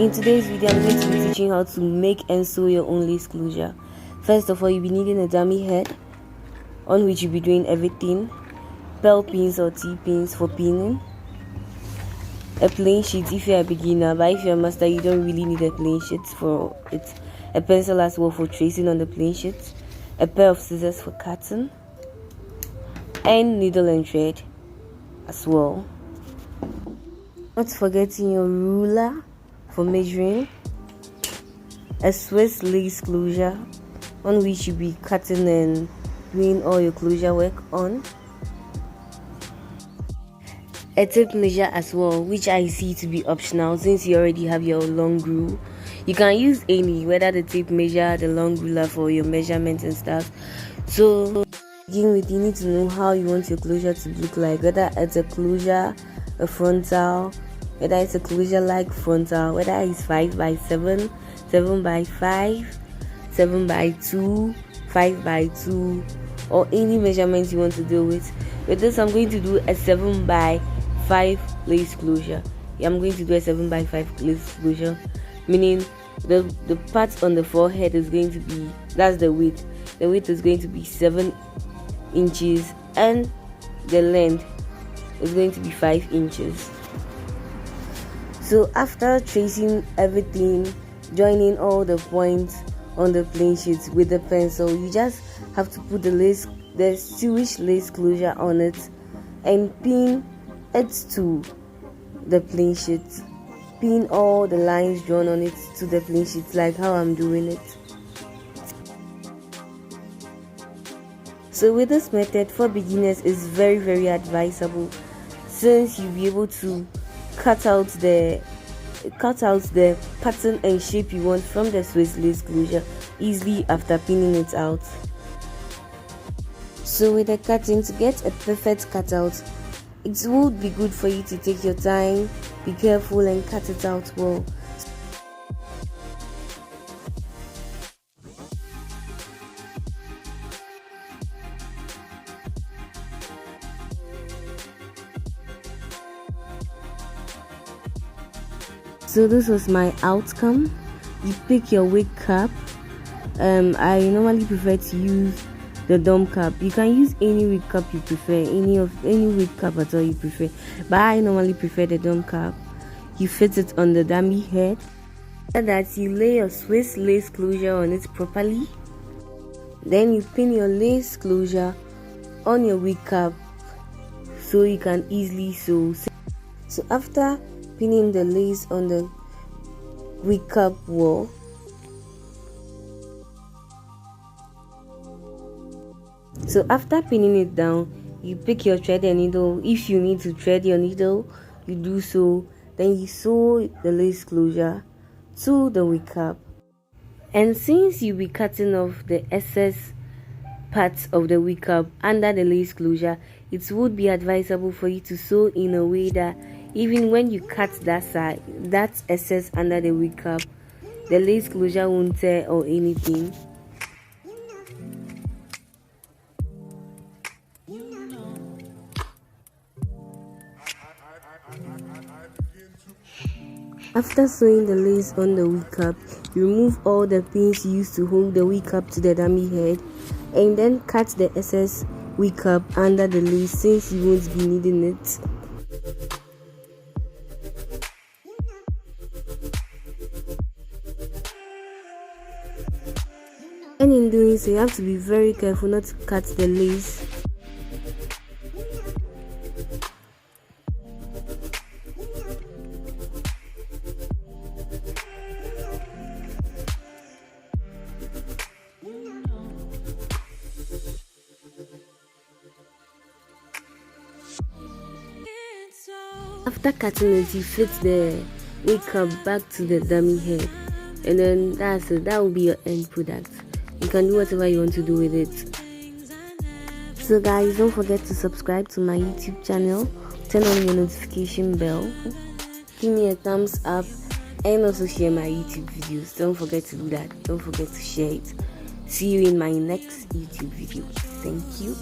In today's video, I'm going to be teaching how to make and sew your own lace closure. First of all, you'll be needing a dummy head on which you'll be doing everything, pearl pins or T-pins for pinning, a plain sheet if you're a beginner, but if you're a master you don't really need a plain sheet for it, a pencil as well for tracing on the plain sheet, a pair of scissors for cutting, and needle and thread as well. Not forgetting your ruler for measuring, a Swiss lace closure on which you'll be cutting and doing all your closure work on, a tape measure as well, which I see to be optional since you already have your long rule. You can use any, whether the tape measure, the long ruler for your measurements and stuff. So to begin with, you need to know how you want your closure to look like, whether it's a closure, a frontal, whether it's a closure like frontal, whether it's 5 by 7, 7 by 5, 7 by 2, 5 by 2, or any measurements you want to deal with. With this, I'm going to do a 7 by 5 lace closure. Yeah, I'm going to do a 7 by 5 lace closure, meaning the part on the forehead is going to be, that's the width. The width is going to be 7 inches and the length is going to be 5 inches. So after tracing everything, joining all the points on the plain sheet with the pencil, you just have to put the Jewish lace closure on it and pin it to the plain sheet. Pin all the lines drawn on it to the plain sheet, like how I'm doing it. So with this method for beginners is very advisable, since you'll be able to cut out the pattern and shape you want from the Swiss lace closure easily after pinning it out. So with the cutting, to get a perfect cutout, it would be good for you to take your time, be careful and cut it out well. So this was my outcome. You pick your wig cap. I normally prefer to use the dome cap. You can use any wig cap you prefer, any wig cap at all you prefer, but I normally prefer the dome cap. You fit it on the dummy head. After that, you lay your Swiss lace closure on it properly. Then you pin your lace closure on your wig cap so you can easily sew. So after pinning the lace on the wig cap wall, so after pinning it down, you pick your thread and needle. If you need to thread your needle, you do so. Then you sew the lace closure to the wig cap. And since you'll be cutting off the excess parts of the wig cap under the lace closure, it would be advisable for you to sew in a way that even when you cut that side, that excess under the wig cap, the lace closure won't tear or anything. After sewing the lace on the wig cap, you remove all the pins used to hold the wig cap to the dummy head, and then cut the excess wig cap under the lace since you won't be needing it. And in doing so, you have to be very careful not to cut the lace. After cutting it, you fit the wig cap back to the dummy head, and then that's it. That will be your end product. You can do whatever you want to do with it. So guys, don't forget to subscribe to my YouTube channel, turn on your notification bell, give me a thumbs up, and also share my YouTube videos. Don't forget to do that. Don't forget to share it. See you in my next YouTube video. Thank you.